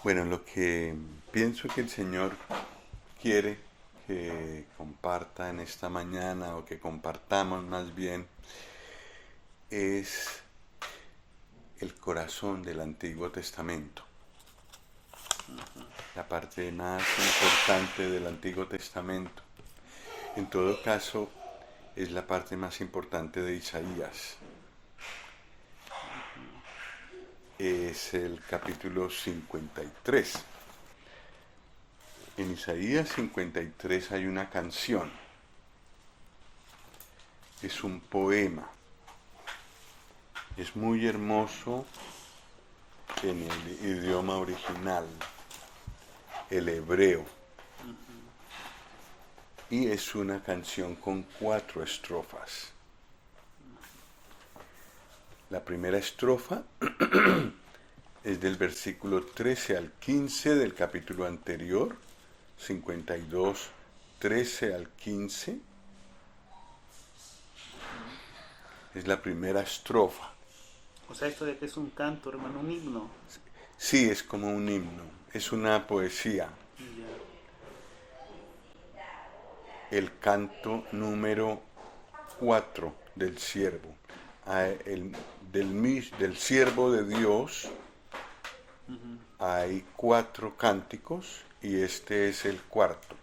Bueno, lo que pienso que el Señor quiere que comparta en esta mañana o que compartamos más bien es el corazón del Antiguo Testamento. La parte más importante del Antiguo Testamento. En todo caso, es la parte más importante de Isaías. Es el capítulo 53. En Isaías 53 hay una canción. Es un poema. Es muy hermoso en el idioma original, el hebreo. Y es una canción con 4 estrofas. La primera estrofa es del versículo 13 al 15 del capítulo anterior, 52, 13 al 15. Es la primera estrofa. O sea, esto de que es un canto, hermano, un himno. Sí, es como un himno, es una poesía. Ya. El canto número 4 del siervo. Del siervo de Dios hay 4 cánticos y este es el cuarto.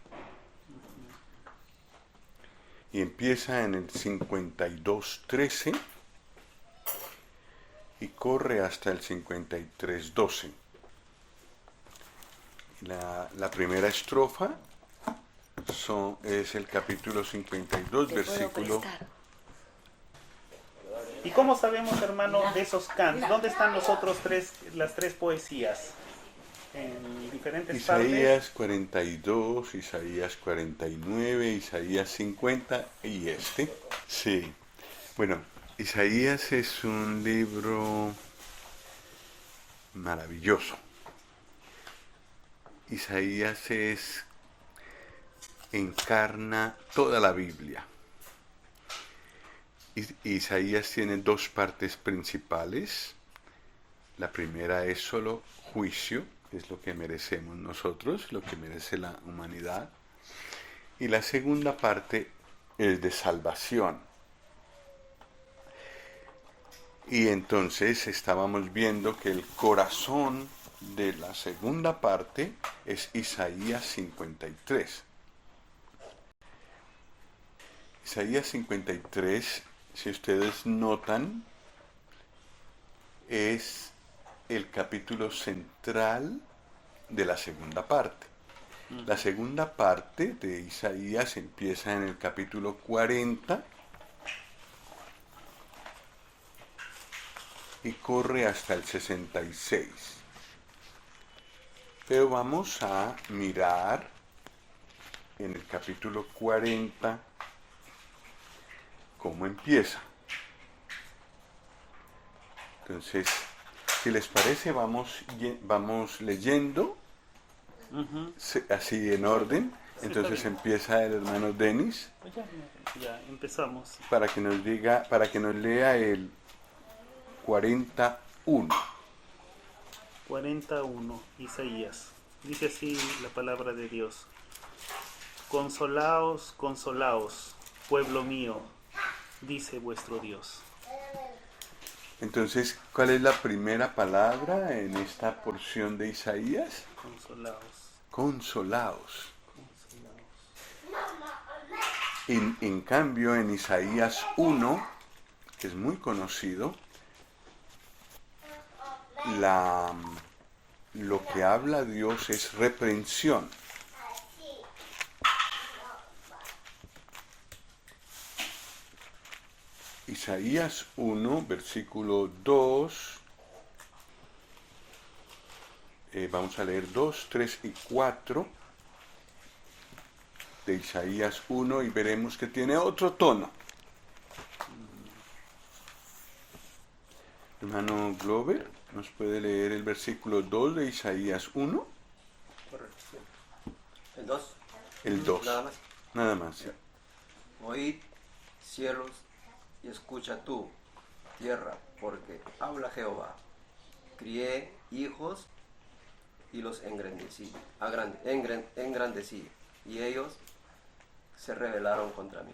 Y empieza en el 52:13 y corre hasta el 53:12. La primera estrofa es el capítulo 52, versículo... ¿Y cómo sabemos, hermano, de esos cantos? ¿Dónde están las tres poesías? En diferentes Isaías partes. 42, Isaías 49, Isaías 50 y este. Sí. Bueno, Isaías es un libro maravilloso. Isaías encarna toda la Biblia. Isaías tiene 2 partes principales. La primera es solo juicio, es lo que merecemos nosotros, lo que merece la humanidad. Y la segunda parte es de salvación. Y entonces estábamos viendo que el corazón de la segunda parte es Isaías 53. Isaías 53, si ustedes notan, es el capítulo central de la segunda parte. La segunda parte de Isaías empieza en el capítulo 40 y corre hasta el 66. Pero vamos a mirar en el capítulo 40 cómo empieza. Entonces, si les parece, vamos leyendo así en orden. Sí, Entonces empieza el hermano Denis Ya, empezamos. para que nos lea el 41. 41, Isaías. Dice así la palabra de Dios. Consolaos, consolaos, pueblo mío, dice vuestro Dios. Entonces, ¿cuál es la primera palabra en esta porción de Isaías? Consolaos. Consolaos. Consolaos. En cambio, en Isaías 1, que es muy conocido, lo que habla Dios es reprensión. Isaías 1, versículo 2. Vamos a leer 2, 3 y 4 de Isaías 1 y veremos que tiene otro tono. Hermano Glover, ¿nos puede leer el versículo 2 de Isaías 1? Correcto. El 2. El 2. Nada más. Nada más. Sí. Oíd, cielos, y escucha tú, tierra, porque habla Jehová. Crié hijos y los engrandecí, engrandecí, y ellos se rebelaron contra mí.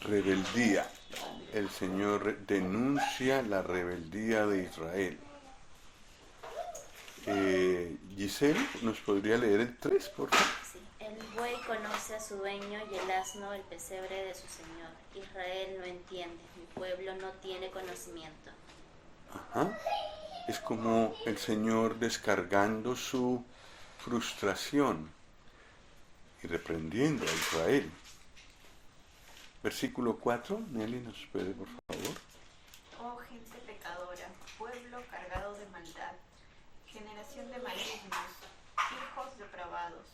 Rebeldía. El Señor denuncia la rebeldía de Israel. Giselle, ¿nos podría leer el 3, por favor? Sí. El buey conoce a su dueño y el asno el pesebre de su señor. Israel no entiende, mi pueblo no tiene conocimiento. Ajá. Es como el Señor descargando su frustración y reprendiendo a Israel. Versículo 4, Nelly, ¿nos puede, por favor? Oh gente pecadora, pueblo cargado de maldad, generación de malignos, hijos depravados.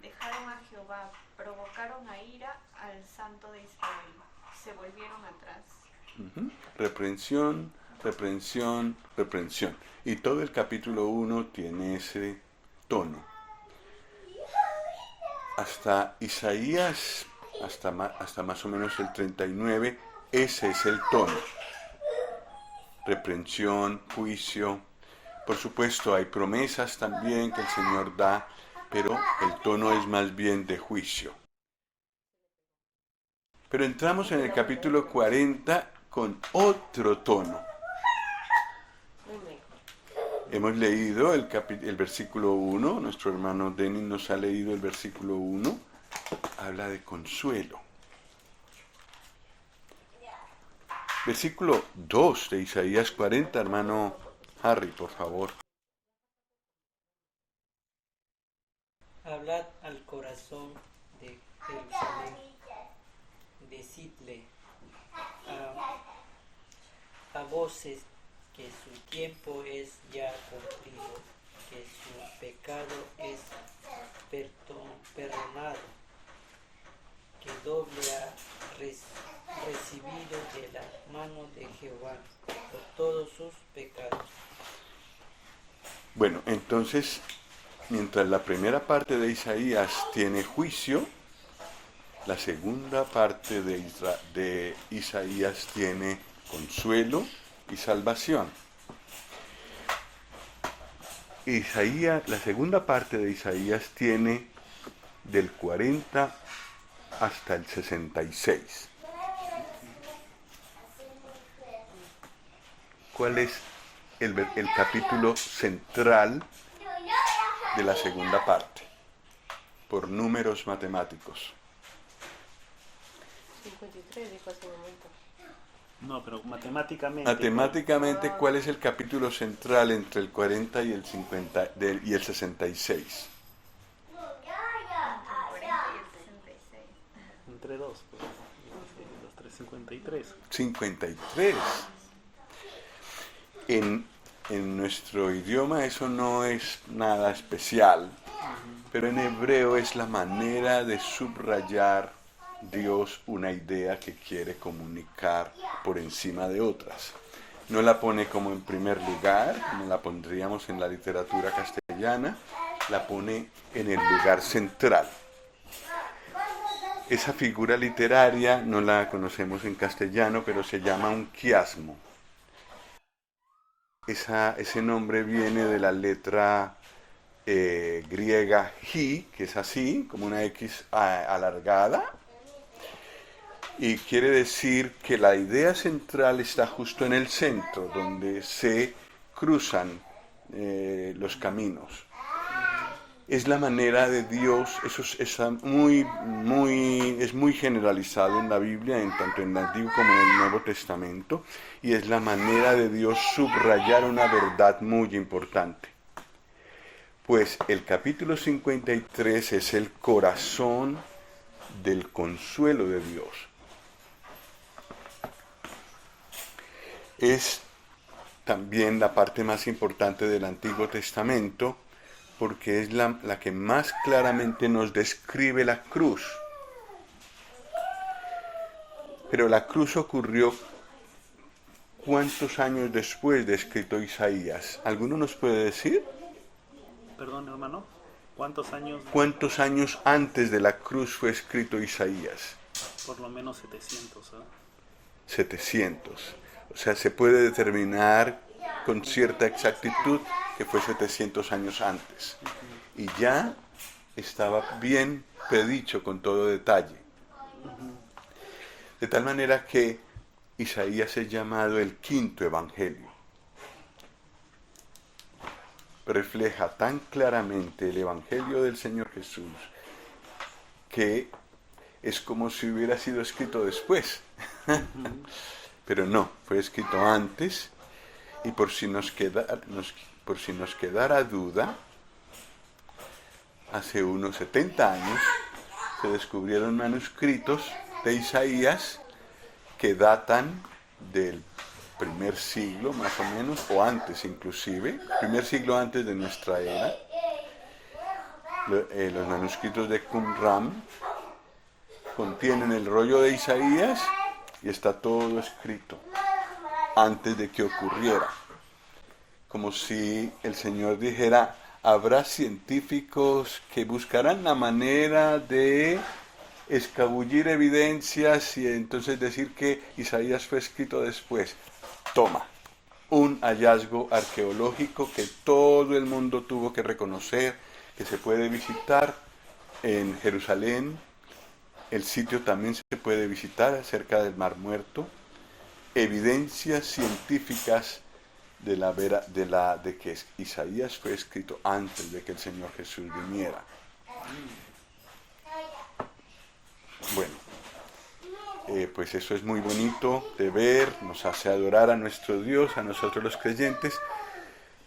Dejaron a Jehová, provocaron a ira al Santo de Israel, se volvieron atrás. Reprensión, reprensión, reprensión. Y todo el capítulo 1 tiene ese tono. Hasta Isaías, hasta más o menos el 39, ese es el tono. Reprensión, juicio. Por supuesto, hay promesas también que el Señor da, pero el tono es más bien de juicio. Pero entramos en el capítulo 40 con otro tono. Hemos leído el versículo 1, nuestro hermano Denis nos ha leído el versículo 1, habla de consuelo. Versículo 2 de Isaías 40, hermano Harry, por favor. Hablad al corazón de Jerusalén, decidle a voces que su tiempo es ya cumplido, que su pecado es perdonado, que doble ha recibido de la mano de Jehová por todos sus pecados. Bueno, entonces, mientras la primera parte de Isaías tiene juicio, la segunda parte de Isaías tiene consuelo y salvación. La segunda parte de Isaías tiene del 40 hasta el 66. ¿Cuál es el capítulo central de la segunda parte? Por números matemáticos. 53 dijo hace un momento. No, pero matemáticamente. Matemáticamente, ¿cuál es el capítulo central entre el 40 y el 50 y el 66? Entre dos, pues. Los 353. 53. En nuestro idioma eso no es nada especial, pero en hebreo es la manera de subrayar Dios una idea que quiere comunicar por encima de otras. No la pone como en primer lugar, como la pondríamos en la literatura castellana, la pone en el lugar central. Esa figura literaria no la conocemos en castellano, pero se llama un quiasmo. Ese nombre viene de la letra griega chi, que es así, como una X alargada, y quiere decir que la idea central está justo en el centro, donde se cruzan los caminos. Es la manera de Dios, eso es muy generalizado en la Biblia, tanto en el Antiguo como en el Nuevo Testamento, y es la manera de Dios subrayar una verdad muy importante. Pues el capítulo 53 es el corazón del consuelo de Dios. Es también la parte más importante del Antiguo Testamento, porque es la que más claramente nos describe la cruz. Pero la cruz ocurrió ¿cuántos años después de escrito Isaías? ¿Alguno nos puede decir? Perdón, hermano. ¿Cuántos años? ¿Cuántos años antes de la cruz fue escrito Isaías? Por lo menos 700. 700. O sea, se puede determinar con cierta exactitud que fue 700 años antes. Y ya estaba bien predicho con todo detalle. De tal manera que Isaías es llamado el quinto evangelio. Refleja tan claramente el evangelio del Señor Jesús que es como si hubiera sido escrito después. Pero no, fue escrito antes, y por si nos quedara duda, hace unos 70 años se descubrieron manuscritos de Isaías que datan del primer siglo más o menos, o antes inclusive, primer siglo antes de nuestra era. Los manuscritos de Qumran contienen el rollo de Isaías y está todo escrito antes de que ocurriera. Como si el Señor dijera, habrá científicos que buscarán la manera de escabullir evidencias y entonces decir que Isaías fue escrito después. Toma, un hallazgo arqueológico que todo el mundo tuvo que reconocer, que se puede visitar en Jerusalén. El sitio también se puede visitar cerca del Mar Muerto. Evidencias científicas de que Isaías fue escrito antes de que el Señor Jesús viniera. Bueno, pues eso es muy bonito de ver, nos hace adorar a nuestro Dios, a nosotros los creyentes,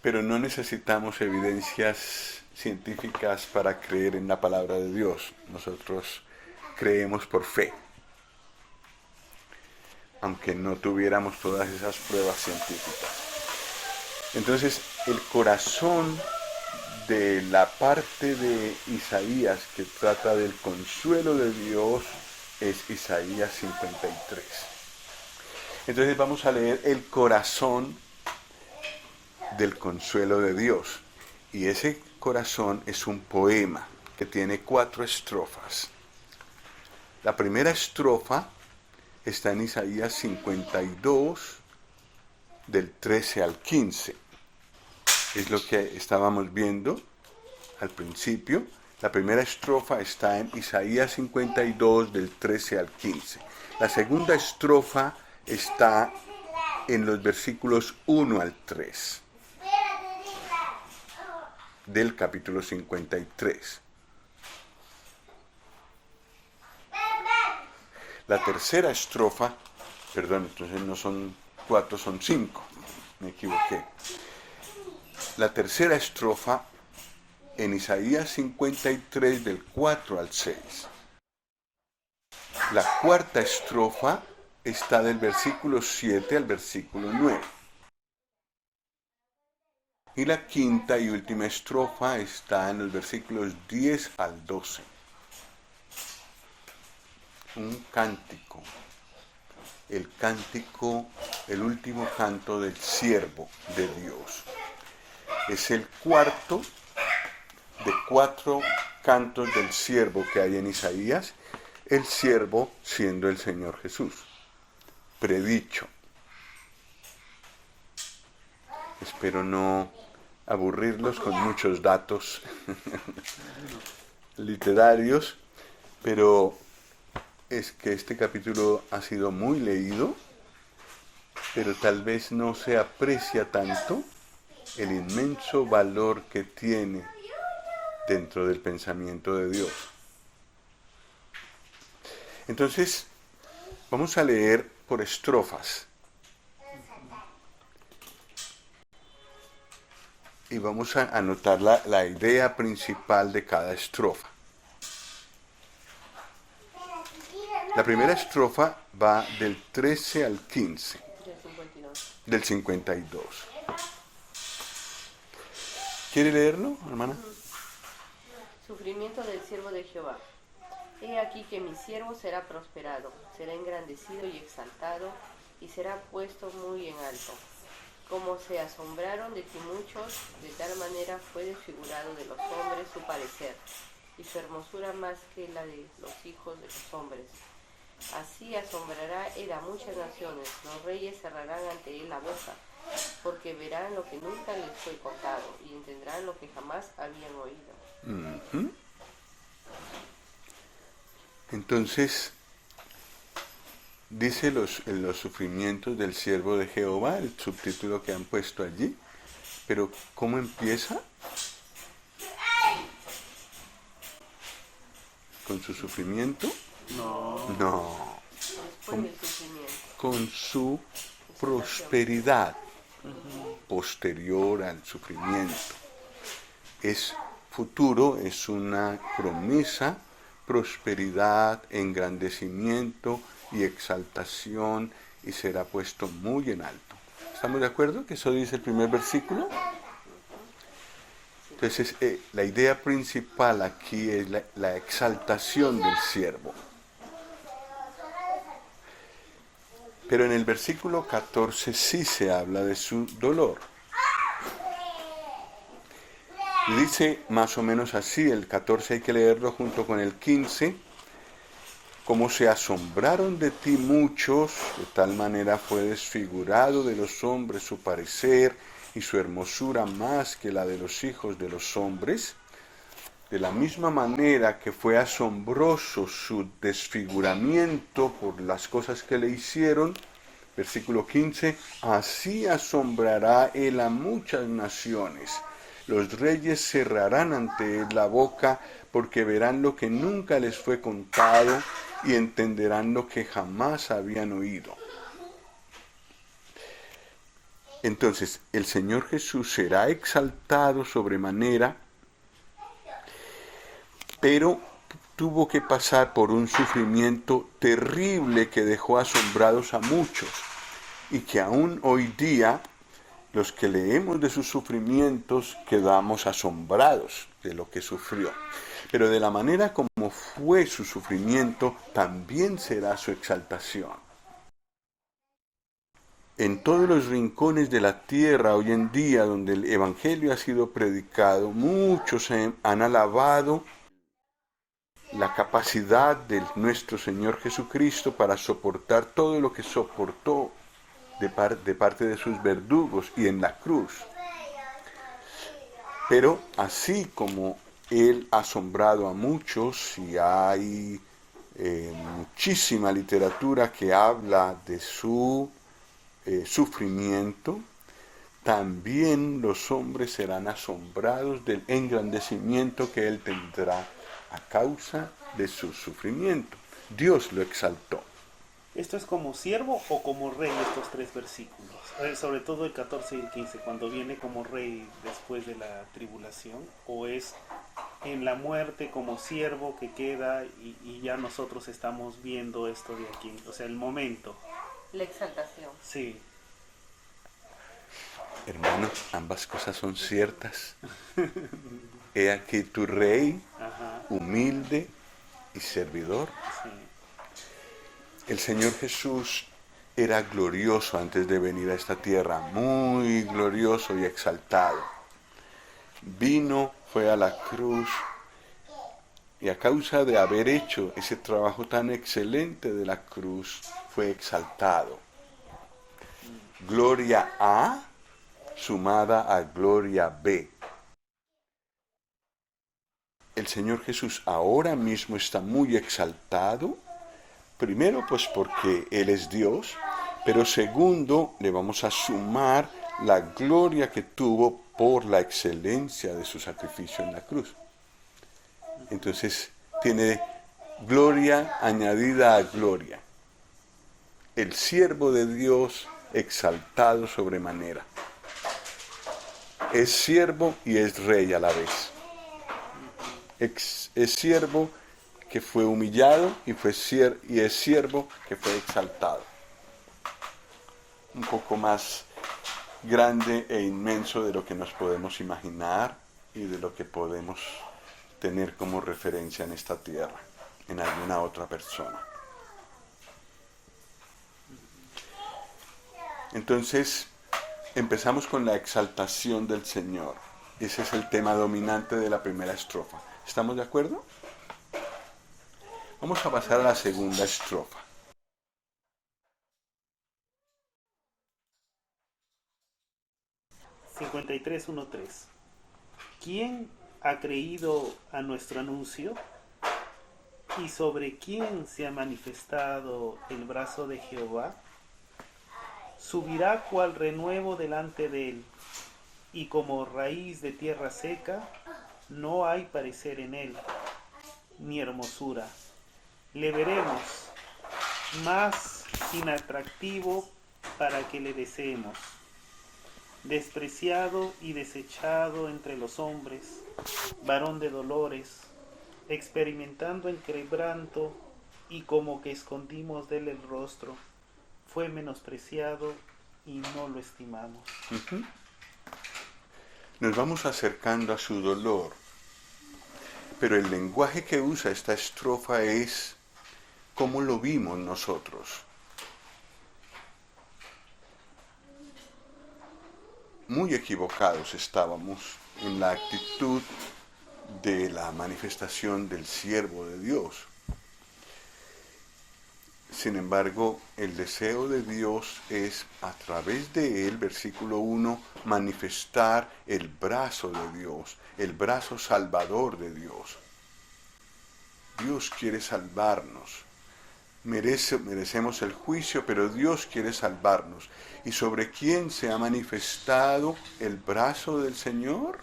pero no necesitamos evidencias científicas para creer en la palabra de Dios. Nosotros creemos por fe, aunque no tuviéramos todas esas pruebas científicas. Entonces, el corazón de la parte de Isaías que trata del consuelo de Dios es Isaías 53. Entonces vamos a leer el corazón del consuelo de Dios. Y ese corazón es un poema que tiene 4 estrofas. La primera estrofa está en Isaías 52, del 13 al 15. Es lo que estábamos viendo al principio. La primera estrofa está en Isaías 52, del 13 al 15. La segunda estrofa está en los versículos 1 al 3 del capítulo 53. La tercera estrofa, perdón, entonces no son 4, son 5, me equivoqué. La tercera estrofa en Isaías 53 del 4 al 6. La cuarta estrofa está del versículo 7 al versículo 9. Y la quinta y última estrofa está en los versículos 10 al 12. Un cántico. El cántico, el último canto del siervo de Dios. Es el cuarto de 4 cantos del siervo que hay en Isaías, el siervo siendo el Señor Jesús, predicho. Espero no aburrirlos con muchos datos literarios, pero es que este capítulo ha sido muy leído, pero tal vez no se aprecia tanto el inmenso valor que tiene dentro del pensamiento de Dios. Entonces, vamos a leer por estrofas. Y vamos a anotar la idea principal de cada estrofa. La primera estrofa va del 13 al 15. Del 52. ¿Quiere leerlo, hermana? Sufrimiento del siervo de Jehová. He aquí que mi siervo será prosperado, será engrandecido y exaltado, y será puesto muy en alto. Como se asombraron de ti muchos, de tal manera fue desfigurado de los hombres su parecer, y su hermosura más que la de los hijos de los hombres. Así asombrará él a muchas naciones, los reyes cerrarán ante él la boca, porque verán lo que nunca les fue contado y entenderán lo que jamás habían oído. Ujú. Entonces, dice los sufrimientos del siervo de Jehová, el subtítulo que han puesto allí, pero ¿cómo empieza? ¿Con su sufrimiento? No, Después del sufrimiento. con su prosperidad posterior al sufrimiento. Es futuro, es una promesa, prosperidad, engrandecimiento y exaltación, y será puesto muy en alto. ¿Estamos de acuerdo que eso dice el primer versículo? Entonces, la idea principal aquí es la exaltación del siervo. Pero en el versículo 14 sí se habla de su dolor. Y dice más o menos así, el 14 hay que leerlo junto con el 15, como se asombraron de ti muchos, de tal manera fue desfigurado de los hombres su parecer y su hermosura más que la de los hijos de los hombres, de la misma manera que fue asombroso su desfiguramiento por las cosas que le hicieron, versículo 15, así asombrará él a muchas naciones. Los reyes cerrarán ante él la boca porque verán lo que nunca les fue contado y entenderán lo que jamás habían oído. Entonces, el Señor Jesús será exaltado sobremanera, pero tuvo que pasar por un sufrimiento terrible que dejó asombrados a muchos y que aún hoy día los que leemos de sus sufrimientos quedamos asombrados de lo que sufrió. Pero de la manera como fue su sufrimiento, también será su exaltación. En todos los rincones de la tierra hoy en día donde el Evangelio ha sido predicado, muchos han alabado la capacidad de nuestro Señor Jesucristo para soportar todo lo que soportó de parte de sus verdugos y en la cruz. Pero así como Él ha asombrado a muchos, y hay muchísima literatura que habla de su sufrimiento, también los hombres serán asombrados del engrandecimiento que Él tendrá a causa de su sufrimiento. Dios lo exaltó. ¿Esto es como siervo o como rey estos tres versículos? Sobre todo el 14 y el 15, cuando viene como rey después de la tribulación, o es en la muerte como siervo que queda y ya nosotros estamos viendo esto de aquí, o sea, el momento. La exaltación. Sí. Hermano, ambas cosas son ciertas. He aquí tu rey, Ajá. humilde y servidor. Sí. El Señor Jesús era glorioso antes de venir a esta tierra, muy glorioso y exaltado. Vino, fue a la cruz, y a causa de haber hecho ese trabajo tan excelente de la cruz, fue exaltado. Gloria A sumada a gloria B. El Señor Jesús ahora mismo está muy exaltado. Primero, pues porque Él es Dios, pero segundo, le vamos a sumar la gloria que tuvo por la excelencia de su sacrificio en la cruz. Entonces, tiene gloria añadida a gloria. El siervo de Dios exaltado sobremanera. Es siervo y es rey a la vez. Es siervo que fue humillado y es siervo que fue exaltado. Un poco más grande e inmenso de lo que nos podemos imaginar y de lo que podemos tener como referencia en esta tierra, en alguna otra persona. Entonces, empezamos con la exaltación del Señor. Ese es el tema dominante de la primera estrofa. ¿Estamos de acuerdo? Vamos a pasar a la segunda estrofa. 53:1-3. ¿Quién ha creído a nuestro anuncio? ¿Y sobre quién se ha manifestado el brazo de Jehová? Subirá cual renuevo delante de él, y como raíz de tierra seca, no hay parecer en él, ni hermosura. Le veremos más inatractivo para que le deseemos. Despreciado y desechado entre los hombres, varón de dolores, experimentando en quebranto, y como que escondimos de él el rostro, fue menospreciado y no lo estimamos. Nos vamos acercando a su dolor, pero el lenguaje que usa esta estrofa es como lo vimos nosotros. Muy equivocados estábamos en la actitud de la manifestación del siervo de Dios. Sin embargo, el deseo de Dios es, a través de él, versículo 1, manifestar el brazo de Dios, el brazo salvador de Dios. Dios quiere salvarnos. Merecemos el juicio, pero Dios quiere salvarnos. ¿Y sobre quién se ha manifestado el brazo del Señor?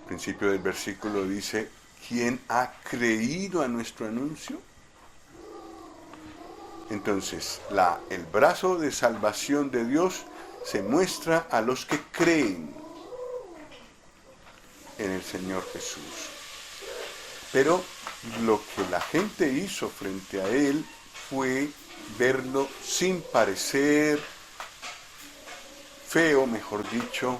Al principio del versículo dice, ¿quién ha creído a nuestro anuncio? Entonces, el brazo de salvación de Dios se muestra a los que creen en el Señor Jesús. Pero lo que la gente hizo frente a él fue verlo sin parecer feo, mejor dicho,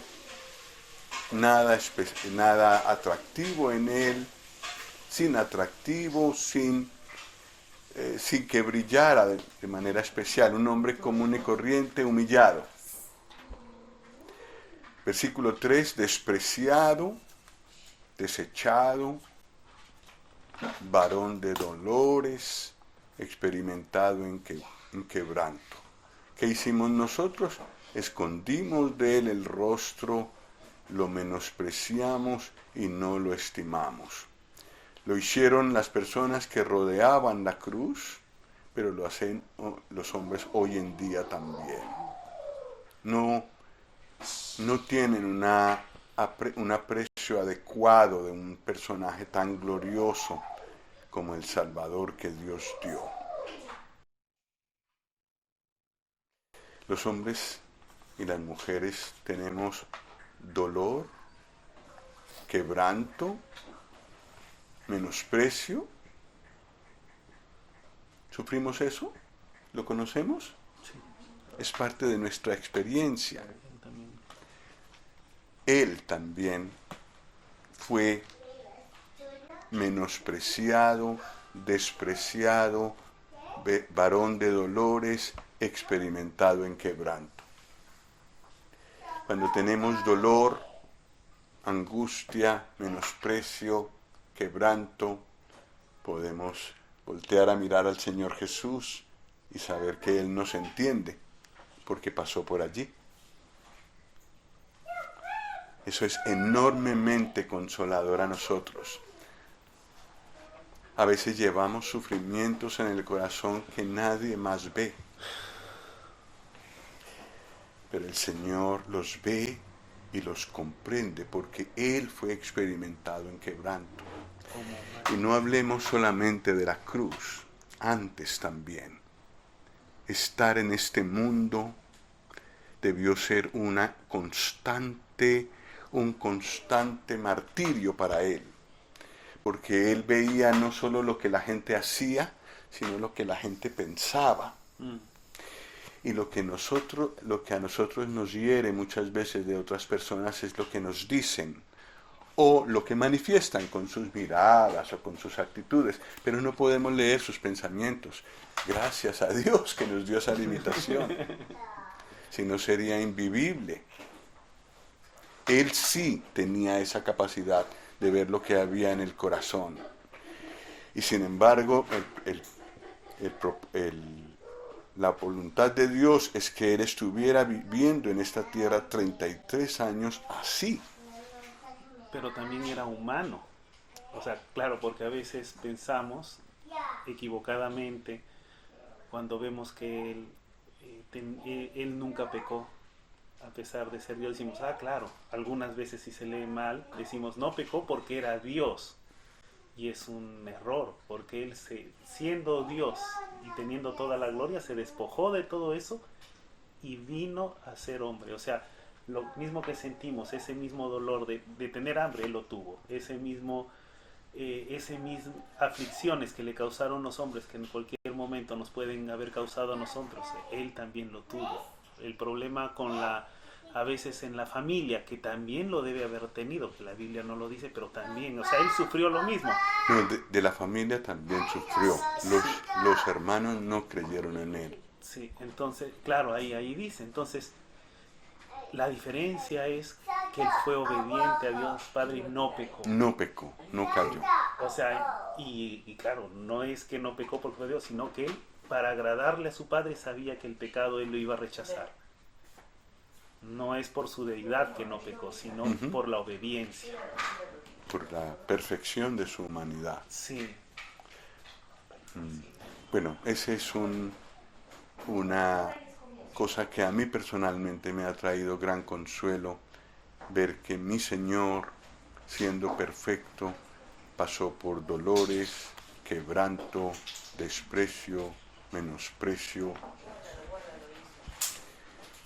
nada atractivo en él, sin atractivo, sin que brillara de manera especial, un hombre común y corriente, humillado. Versículo 3, despreciado, desechado, varón de dolores, experimentado en quebranto. ¿Qué hicimos nosotros? Escondimos de él el rostro, lo menospreciamos y no lo estimamos. Lo hicieron las personas que rodeaban la cruz, pero lo hacen los hombres hoy en día también. No tienen un aprecio adecuado de un personaje tan glorioso como el Salvador que Dios dio. Los hombres y las mujeres tenemos dolor, quebranto, menosprecio. ¿Sufrimos eso? ¿Lo conocemos? Sí. Es parte de nuestra experiencia. Él también fue menospreciado, despreciado, varón de dolores, experimentado en quebranto. Cuando tenemos dolor, angustia, menosprecio, quebranto, podemos voltear a mirar al Señor Jesús y saber que Él nos entiende, porque pasó por allí. Eso es enormemente consolador a nosotros. A veces llevamos sufrimientos en el corazón que nadie más ve, pero el Señor los ve y los comprende porque Él fue experimentado en quebranto. Y no hablemos solamente de la cruz, antes también. Estar en este mundo debió ser un constante martirio para Él, porque Él veía no solo lo que la gente hacía, sino lo que la gente pensaba. Y lo que a nosotros nos hiere muchas veces de otras personas es lo que nos dicen o lo que manifiestan con sus miradas o con sus actitudes, pero no podemos leer sus pensamientos. Gracias a Dios que nos dio esa limitación, si no sería invivible. Él sí tenía esa capacidad de ver lo que había en el corazón. Y sin embargo, la voluntad de Dios es que él estuviera viviendo en esta tierra 33 años así. Pero también era humano. O sea, claro, porque a veces pensamos equivocadamente cuando vemos que él nunca pecó, a pesar de ser Dios. Decimos, claro, algunas veces si se lee mal, decimos, no pecó porque era Dios. Y es un error, porque él, siendo Dios y teniendo toda la gloria, se despojó de todo eso y vino a ser hombre. O sea, lo mismo que sentimos, ese mismo dolor de tener hambre, él lo tuvo. Ese mismo aflicciones que le causaron los hombres, que en cualquier momento nos pueden haber causado a nosotros, él también lo tuvo. El problema con a veces en la familia, que también lo debe haber tenido, que la Biblia no lo dice, pero también, o sea, él sufrió lo mismo. No, de la familia también sufrió. Los hermanos no creyeron en él. Sí, entonces, claro, ahí dice. Entonces, la diferencia es que él fue obediente a Dios Padre y no pecó. No pecó, no cayó. O sea, y claro, no es que no pecó porque fue Dios, sino que él, para agradarle a su Padre, sabía que el pecado él lo iba a rechazar. No es por su deidad que no pecó, sino por la obediencia. Por la perfección de su humanidad. Sí. Bueno, esa es una cosa que a mí personalmente me ha traído gran consuelo, ver que mi Señor, siendo perfecto, pasó por dolores, quebranto, desprecio, menosprecio,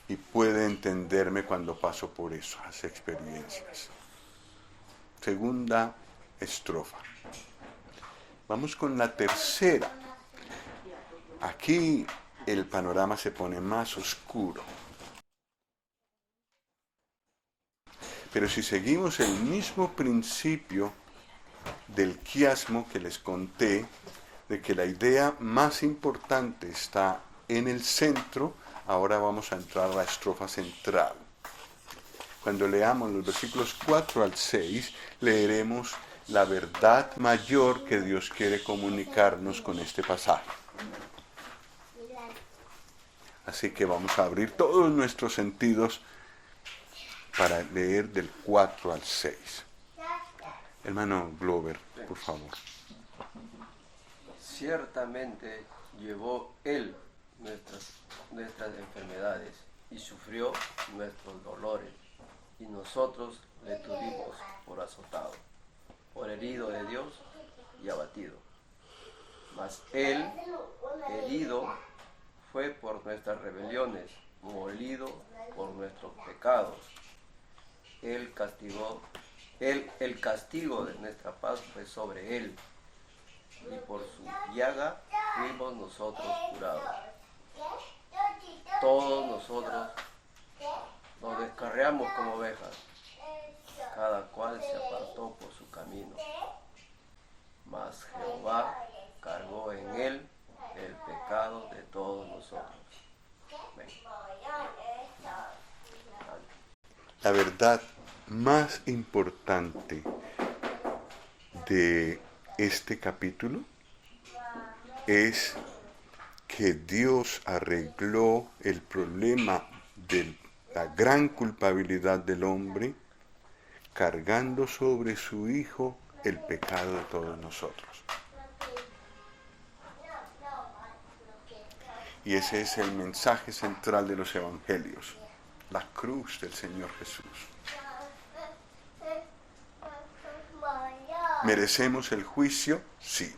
y puede entenderme cuando paso por esas experiencias. Segunda estrofa. Vamos con la tercera. Aquí el panorama se pone más oscuro. Pero si seguimos el mismo principio del quiasmo que les conté, de que la idea más importante está en el centro, ahora vamos a entrar a la estrofa central. Cuando leamos los versículos 4 al 6, leeremos la verdad mayor que Dios quiere comunicarnos con este pasaje. Así que vamos a abrir todos nuestros sentidos para leer del 4 al 6. Hermano Glover, por favor. Ciertamente llevó Él nuestras enfermedades y sufrió nuestros dolores, y nosotros le tuvimos por azotado, por herido de Dios y abatido. Mas Él, herido, fue por nuestras rebeliones, molido por nuestros pecados. El castigo de nuestra paz fue sobre Él, y por su llaga fuimos nosotros curados. Todos nosotros nos descarriamos como ovejas, cada cual se apartó por su camino. Mas Jehová cargó en él el pecado de todos nosotros. Amén. La verdad más importante de este capítulo es que Dios arregló el problema de la gran culpabilidad del hombre, cargando sobre su Hijo el pecado de todos nosotros. Y ese es el mensaje central de los evangelios, la cruz del Señor Jesús. ¿Merecemos el juicio? Sí.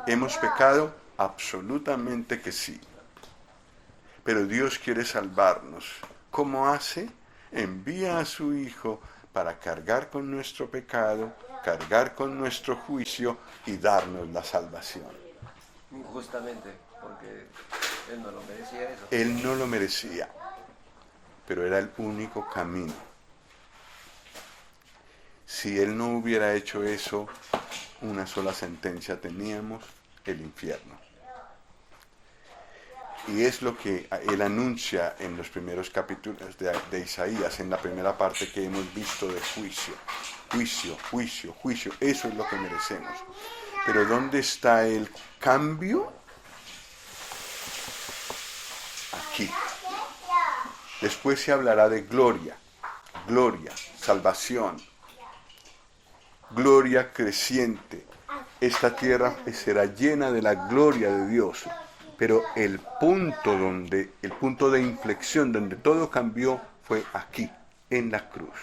¿Hemos pecado? Absolutamente que sí. Pero Dios quiere salvarnos. ¿Cómo hace? Envía a su Hijo para cargar con nuestro pecado, cargar con nuestro juicio y darnos la salvación. Injustamente, porque Él no lo merecía eso. Él no lo merecía, pero era el único camino. Si Él no hubiera hecho eso, una sola sentencia teníamos: el infierno. Y es lo que Él anuncia en los primeros capítulos de Isaías, en la primera parte que hemos visto de juicio. Juicio, juicio, juicio. Eso es lo que merecemos. Pero ¿dónde está el cambio? aquí. Después se hablará de gloria, salvación, gloria creciente. Esta tierra será llena de la gloria de Dios. Pero el punto de inflexión donde todo cambió fue aquí, en la cruz.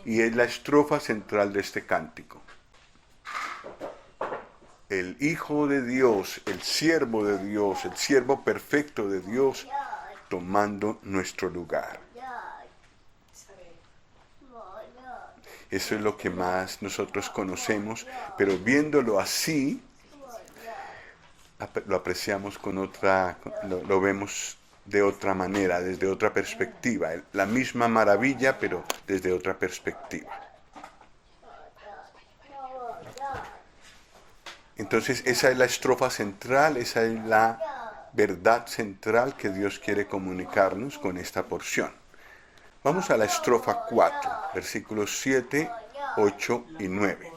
Y es la estrofa central de este cántico. El Hijo de Dios, el siervo de Dios, el siervo perfecto de Dios, tomando nuestro lugar. Eso es lo que más nosotros conocemos, pero viéndolo así, lo apreciamos con otra, lo vemos de otra manera, desde otra perspectiva. La misma maravilla, pero desde otra perspectiva. Entonces, esa es la estrofa central, esa es la verdad central que Dios quiere comunicarnos con esta porción. Vamos a la estrofa 4, versículos 7, 8 y 9.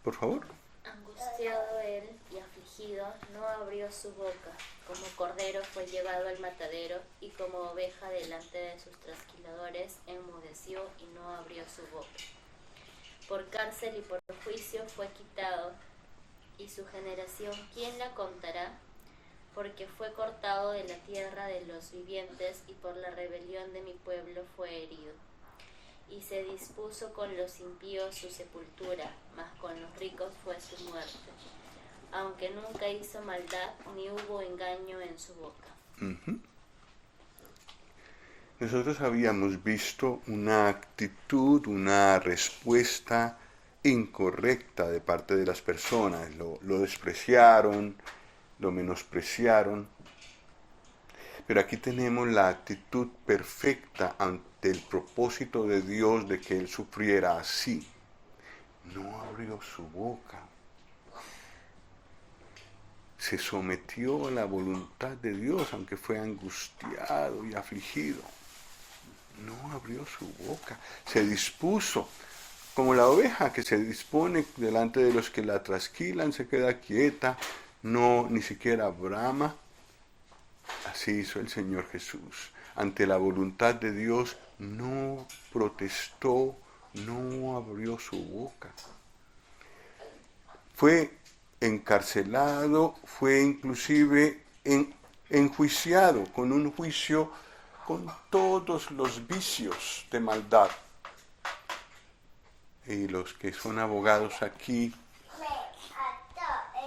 Por favor. Angustiado él y afligido, no abrió su boca. Como cordero fue llevado al matadero, y como oveja delante de sus trasquiladores, enmudeció y no abrió su boca. Por cárcel y por juicio fue quitado, y su generación, ¿quién la contará? Porque fue cortado de la tierra de los vivientes, y por la rebelión de mi pueblo fue herido. Y se dispuso con los impíos su sepultura, mas con los ricos fue su muerte. Aunque nunca hizo maldad, ni hubo engaño en su boca. Nosotros habíamos visto una actitud, una respuesta incorrecta de parte de las personas. Lo despreciaron, lo menospreciaron. Pero aquí tenemos la actitud perfecta ante el propósito de Dios de que Él sufriera así. No abrió su boca. Se sometió a la voluntad de Dios, aunque fue angustiado y afligido. No abrió su boca. Se dispuso, como la oveja que se dispone delante de los que la trasquilan, se queda quieta, no ni siquiera brama. Así hizo el Señor Jesús. Ante la voluntad de Dios no protestó, no abrió su boca. Fue encarcelado, fue inclusive enjuiciado con un juicio con todos los vicios de maldad. Y los que son abogados aquí,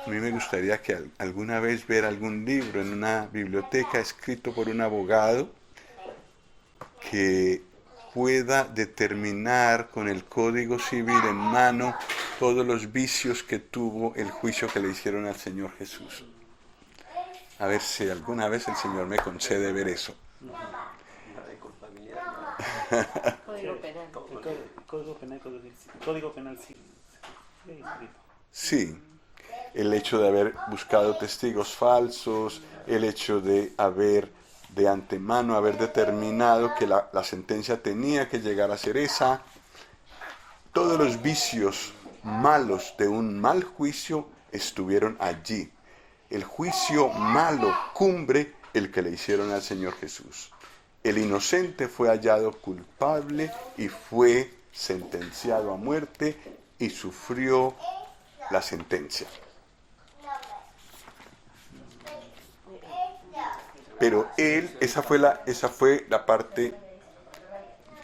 a mí me gustaría que alguna vez ver algún libro en una biblioteca escrito por un abogado que pueda determinar con el Código Civil en mano todos los vicios que tuvo el juicio que le hicieron al Señor Jesús. A ver si alguna vez el Señor me concede ver eso. Código penal. Código penal, sí. Sí, el hecho de haber buscado testigos falsos, el hecho de haber de antemano haber determinado que la sentencia tenía que llegar a ser esa. Todos los vicios malos de un mal juicio estuvieron allí. El juicio malo, cumbre, el que le hicieron al Señor Jesús. El inocente fue hallado culpable y fue sentenciado a muerte y sufrió la sentencia. Pero él, esa fue la parte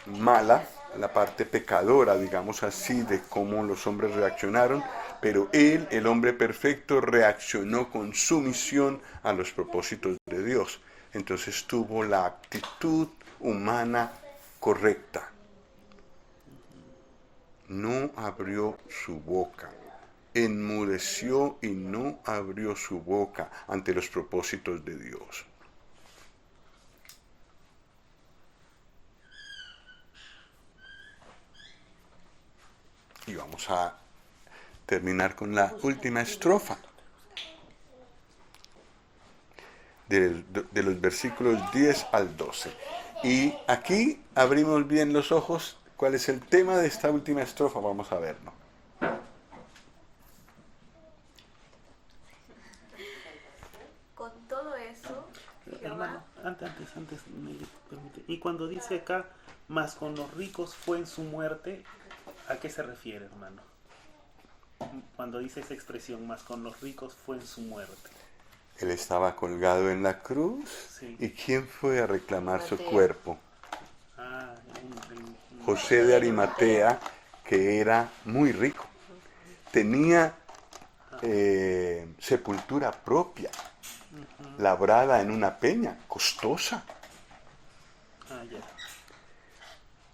mala, la parte pecadora, digamos así, de cómo los hombres reaccionaron, pero él, el hombre perfecto, reaccionó con sumisión a los propósitos de Dios. Entonces tuvo la actitud humana correcta. No abrió su boca, enmudeció y no abrió su boca ante los propósitos de Dios. Y vamos a terminar con la última estrofa de los versículos 10 al 12. Y aquí abrimos bien los ojos. ¿Cuál es el tema de esta última estrofa? Vamos a verlo. Con todo eso, Antes, permite. Y cuando dice acá, más con los ricos fue en su muerte, ¿a qué se refiere, hermano? Cuando dice esa expresión, más con los ricos fue en su muerte. Él estaba colgado en la cruz. Sí. ¿Y quién fue a reclamar su Mateo. cuerpo? José de Arimatea, que era muy rico. Tenía sepultura propia, labrada en una peña, costosa. Ya.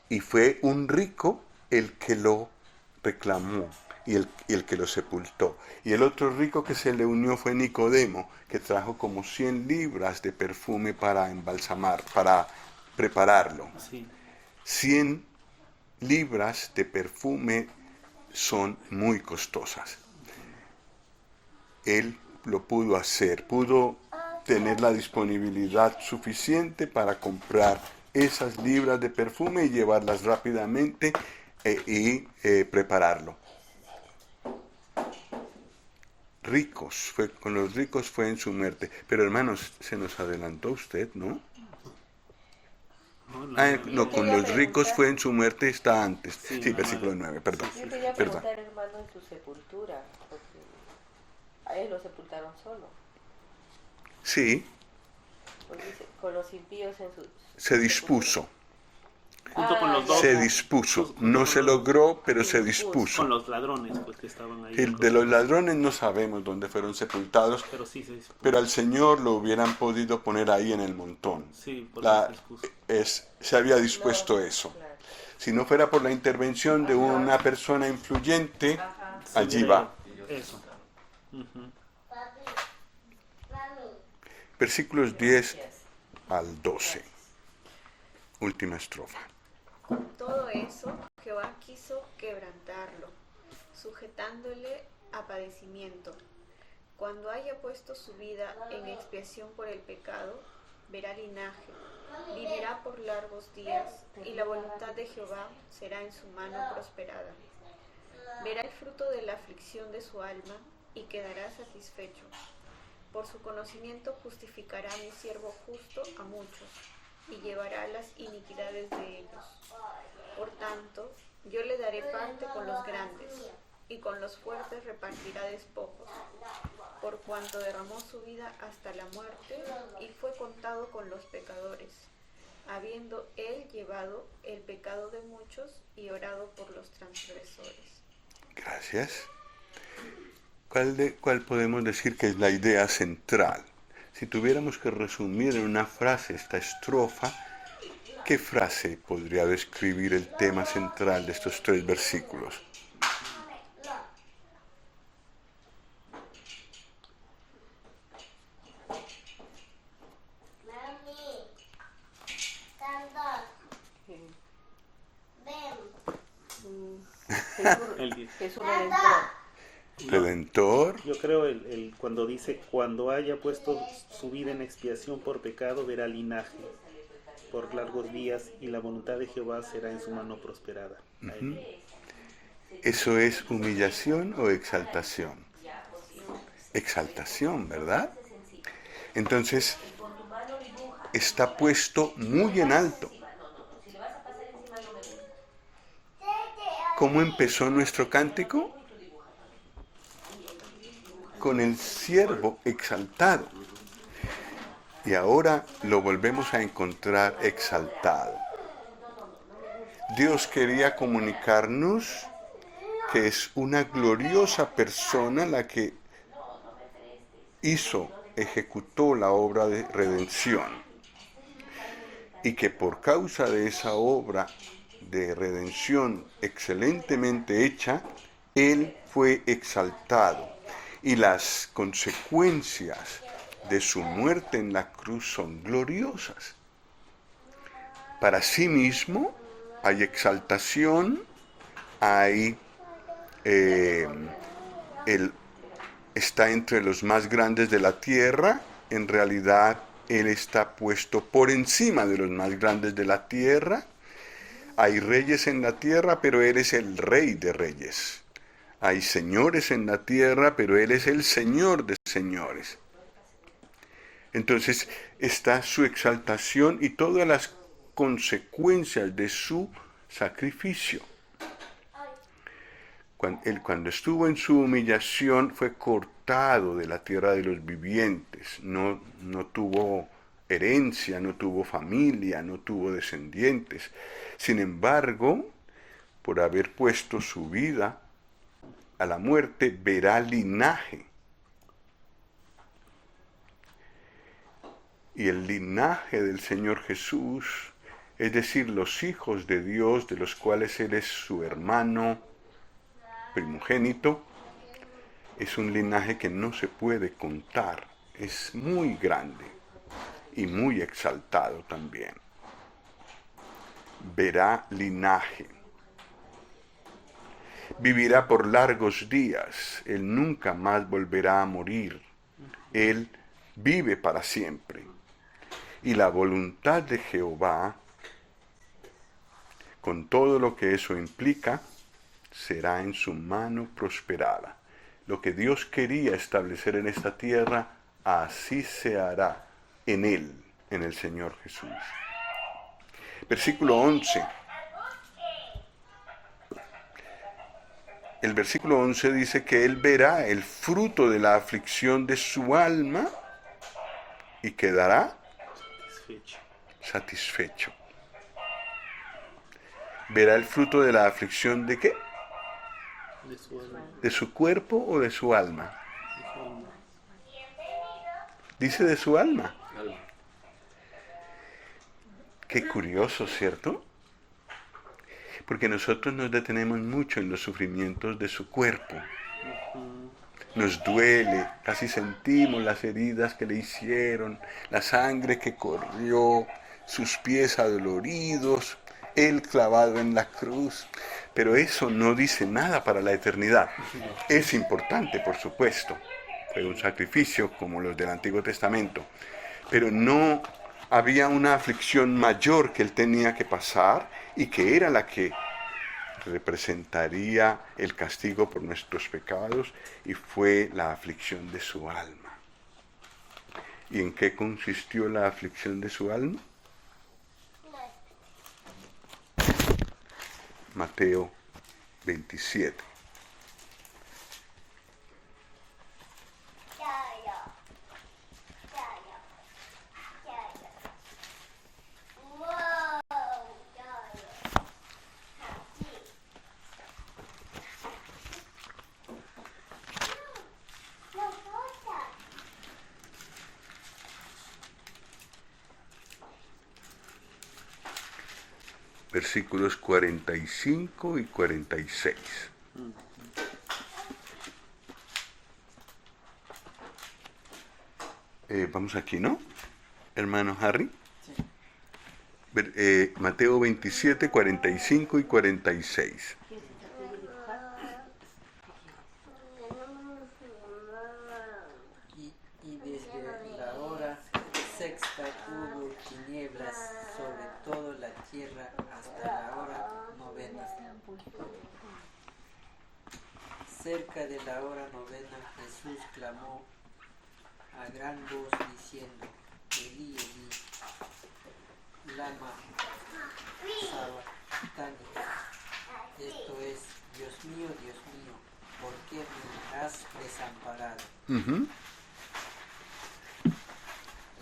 Y fue un rico el que lo reclamó y el que lo sepultó. Y el otro rico que se le unió fue Nicodemo, que trajo como 100 libras de perfume para embalsamar, para prepararlo. Sí. 100 libras de perfume son muy costosas. Él lo pudo hacer, pudo tener la disponibilidad suficiente para comprar esas libras de perfume y llevarlas rápidamente y prepararlo. Con los ricos fue en su muerte. Pero hermanos, se nos adelantó usted, ¿no? No, con los ricos fue en su muerte, está antes. Sí, versículo 9, perdón. Yo quería preguntar, hermano, en su sepultura, porque a él lo sepultaron solo. Sí, Porque dice, con los impíos en su se dispuso. Junto con los dos. Se dispuso. No se logró, pero se Con dispuso. los ladrones, pues, que estaban ahí. El de los ladrones no sabemos dónde fueron sepultados, Pero sí se dispuso. pero al Señor lo hubieran podido poner ahí en el montón. Sí, porque se dispuso. Se había dispuesto eso. Claro. Si no fuera por la intervención de una persona influyente, allí va. Eso. Ujú. Versículos 10 al 12. Última estrofa. Todo eso Jehová quiso quebrantarlo, sujetándole a padecimiento. Cuando haya puesto su vida en expiación por el pecado, verá linaje, vivirá por largos días, y la voluntad de Jehová será en su mano prosperada. Verá el fruto de la aflicción de su alma, y quedará satisfecho. Por su conocimiento justificará a mi siervo justo a muchos, y llevará las iniquidades de ellos. Por tanto, yo le daré parte con los grandes, y con los fuertes repartirá despojos, por cuanto derramó su vida hasta la muerte, y fue contado con los pecadores, habiendo él llevado el pecado de muchos y orado por los transgresores. Gracias. ¿Cuál podemos decir que es la idea central? Si tuviéramos que resumir en una frase esta estrofa, ¿qué frase podría describir el tema central de estos 3 versículos? Jesús redentor. Redentor. Yo creo cuando dice, cuando haya puesto su vida en expiación por pecado, verá linaje por largos días, y la voluntad de Jehová será en su mano prosperada. ¿Eso es humillación o exaltación? Exaltación, ¿verdad? Entonces, está puesto muy en alto. ¿Cómo empezó nuestro cántico? Con el siervo exaltado. Y ahora lo volvemos a encontrar exaltado. Dios quería comunicarnos que es una gloriosa persona la que ejecutó la obra de redención. Y que por causa de esa obra de redención excelentemente hecha, Él fue exaltado. Y las consecuencias de su muerte en la cruz son gloriosas. Para sí mismo hay exaltación, Él está entre los más grandes de la tierra. En realidad, Él está puesto por encima de los más grandes de la tierra. Hay reyes en la tierra, pero Él es el Rey de reyes. Hay señores en la tierra, pero Él es el Señor de señores. Entonces está su exaltación y todas las consecuencias de su sacrificio. Cuando estuvo en su humillación fue cortado de la tierra de los vivientes, no tuvo herencia, no tuvo familia, no tuvo descendientes. Sin embargo, por haber puesto su vida a la muerte, verá linaje. Y el linaje del Señor Jesús, es decir, los hijos de Dios, de los cuales Él es su hermano primogénito, es un linaje que no se puede contar, es muy grande y muy exaltado también. Verá linaje. Vivirá por largos días, Él nunca más volverá a morir, Él vive para siempre. Y la voluntad de Jehová, con todo lo que eso implica, será en su mano prosperada. Lo que Dios quería establecer en esta tierra, así se hará en Él, en el Señor Jesús. Versículo 11. El versículo 11 dice que Él verá el fruto de la aflicción de su alma y quedará satisfecho. ¿Verá el fruto de la aflicción de qué? De su alma. ¿De su cuerpo o de su alma? De su alma. Dice de su alma. Qué curioso, ¿cierto? Porque nosotros nos detenemos mucho en los sufrimientos de su cuerpo. Nos duele, casi sentimos las heridas que le hicieron, la sangre que corrió, sus pies adoloridos, Él clavado en la cruz. Pero eso no dice nada para la eternidad. Es importante, por supuesto. Fue un sacrificio como los del Antiguo Testamento. Pero no había una aflicción mayor que Él tenía que pasar y que era la que representaría el castigo por nuestros pecados, y fue la aflicción de su alma. ¿Y en qué consistió la aflicción de su alma? Mateo 27. Versículos 45 y 46. Vamos aquí, ¿no? Hermano Harry. Sí. Mateo 27, 45 y 46. Y desde la hora sexta hubo tinieblas sobre toda la tierra hasta la hora novena. Cerca de la hora novena Jesús clamó a gran voz diciendo: Elí, Elí, lama sabactani. Esto es: Dios mío, ¿por qué me has desamparado?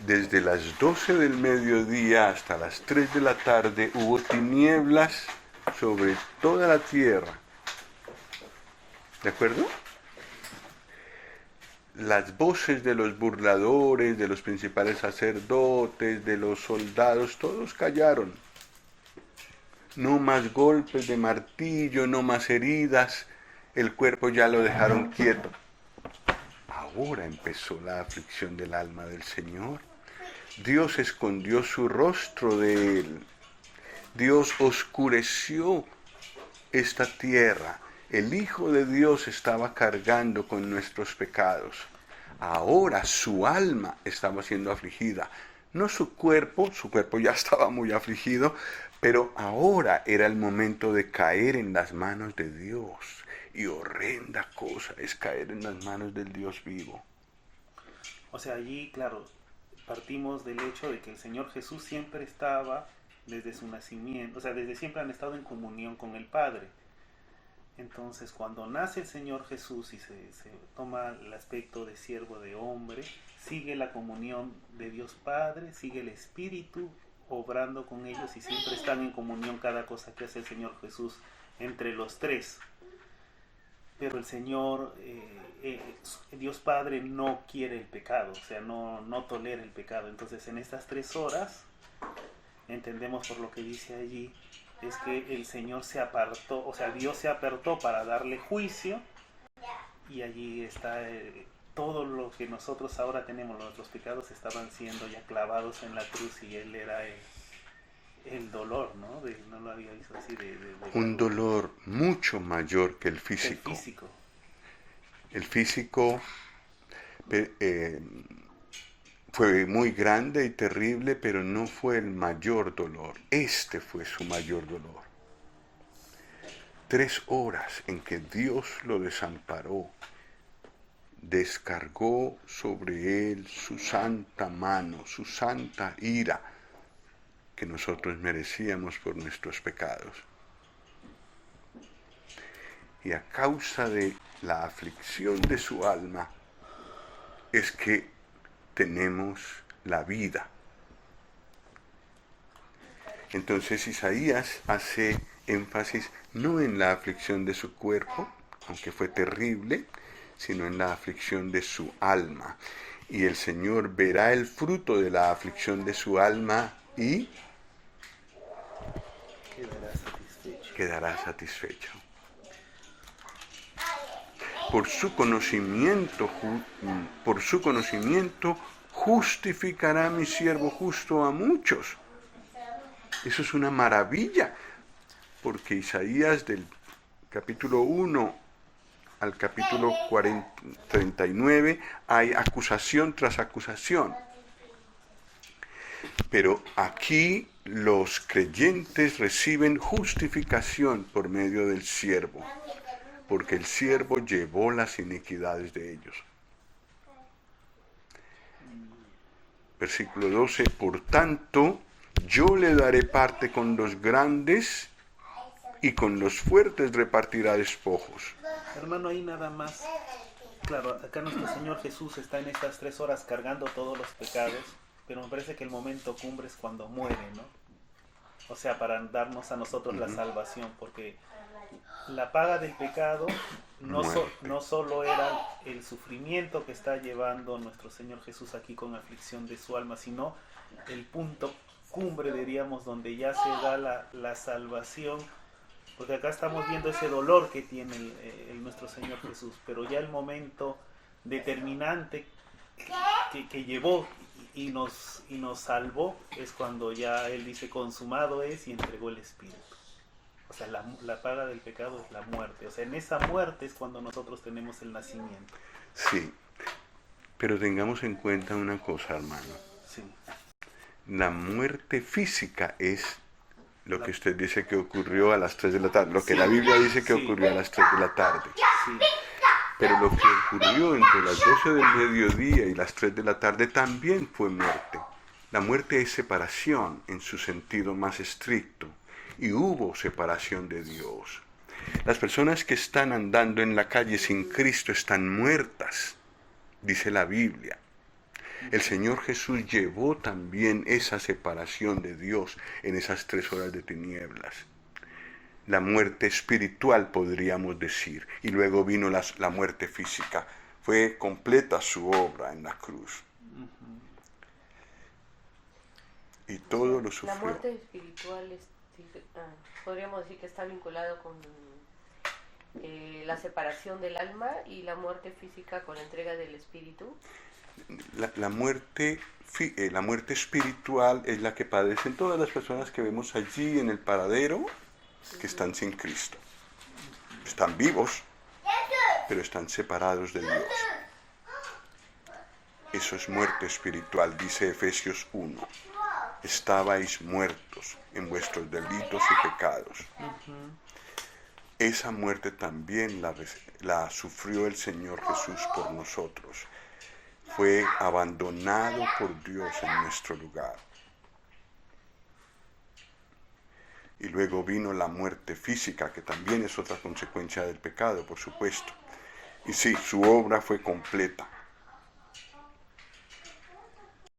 Desde las 12 del mediodía hasta las 3 de la tarde hubo tinieblas sobre toda la tierra. ¿De acuerdo? Las voces de los burladores, de los principales sacerdotes, de los soldados, todos callaron. No más golpes de martillo, no más heridas, el cuerpo ya lo dejaron quieto. Ahora empezó la aflicción del alma del Señor. Dios escondió su rostro de él. Dios oscureció esta tierra. El Hijo de Dios estaba cargando con nuestros pecados. Ahora su alma estaba siendo afligida. No su cuerpo ya estaba muy afligido, pero ahora era el momento de caer en las manos de Dios. Y horrenda cosa es caer en las manos del Dios vivo. O sea, allí, claro, partimos del hecho de que el Señor Jesús siempre estaba desde su nacimiento, o sea, desde siempre han estado en comunión con el Padre. Entonces, cuando nace el Señor Jesús y se toma el aspecto de siervo de hombre, sigue la comunión de Dios Padre, sigue el Espíritu obrando con ellos y siempre están en comunión cada cosa que hace el Señor Jesús entre los tres. Pero el Señor, Dios Padre no quiere el pecado, o sea, no tolera el pecado. Entonces, en estas 3 horas, entendemos por lo que dice allí, es que el Señor se apartó, o sea, Dios se apartó para darle juicio, y allí está todo lo que nosotros ahora tenemos, nuestros pecados estaban siendo ya clavados en la cruz, y Él era el dolor, ¿no? No lo había visto así. Un dolor mucho mayor que el físico. El físico fue muy grande y terrible, pero no fue el mayor dolor. Este fue su mayor dolor. 3 horas en que Dios lo desamparó, descargó sobre él su santa mano, su santa ira, que nosotros merecíamos por nuestros pecados. Y a causa de la aflicción de su alma, es que tenemos la vida. Entonces Isaías hace énfasis no en la aflicción de su cuerpo, aunque fue terrible, sino en la aflicción de su alma. Y el Señor verá el fruto de la aflicción de su alma y quedará satisfecho. Por su conocimiento justificará mi siervo justo a muchos. Eso es una maravilla, porque Isaías del capítulo 1 al capítulo 39 hay acusación tras acusación. Pero aquí los creyentes reciben justificación por medio del siervo, porque el siervo llevó las iniquidades de ellos. Versículo 12, por tanto, yo le daré parte con los grandes y con los fuertes repartirá despojos. Hermano, ahí nada más. Claro, acá nuestro Señor Jesús está en estas 3 horas cargando todos los pecados, pero me parece que el momento cumbre es cuando muere, ¿no? O sea, para darnos a nosotros la salvación, porque la paga del pecado no solo era el sufrimiento que está llevando nuestro Señor Jesús aquí con aflicción de su alma, sino el punto cumbre, diríamos, donde ya se da la salvación, porque acá estamos viendo ese dolor que tiene nuestro Señor Jesús, pero ya el momento determinante que llevó y nos salvó es cuando ya Él dice consumado es y entregó el Espíritu. O sea, la paga del pecado es la muerte. O sea, en esa muerte es cuando nosotros tenemos el nacimiento. Sí, pero tengamos en cuenta una cosa, hermano. Sí. La muerte física es lo que usted dice que ocurrió a las 3 de la tarde, lo que la Biblia dice que ocurrió a las 3 de la tarde. Sí. Pero lo que ocurrió entre las 12 del mediodía y las 3 de la tarde también fue muerte. La muerte es separación en su sentido más estricto. Y hubo separación de Dios. Las personas que están andando en la calle sin Cristo están muertas, dice la Biblia. El Señor Jesús llevó también esa separación de Dios en esas 3 horas de tinieblas. La muerte espiritual, podríamos decir, y luego vino la muerte física. Fue completa su obra en la cruz. Y todo lo sufrió. La muerte espiritual podríamos decir que está vinculado con la separación del alma, y la muerte física con la entrega del espíritu. La muerte espiritual es la que padecen todas las personas que vemos allí en el paradero, que están sin Cristo. Están vivos, pero están separados de Dios. Eso es muerte espiritual, dice Efesios 1. Estabais muertos en vuestros delitos y pecados. Esa muerte también la sufrió el Señor Jesús por nosotros. fue abandonado por Dios en nuestro lugar. Y luego vino la muerte física, que también es otra consecuencia del pecado, por supuesto. Y sí, su obra fue completa.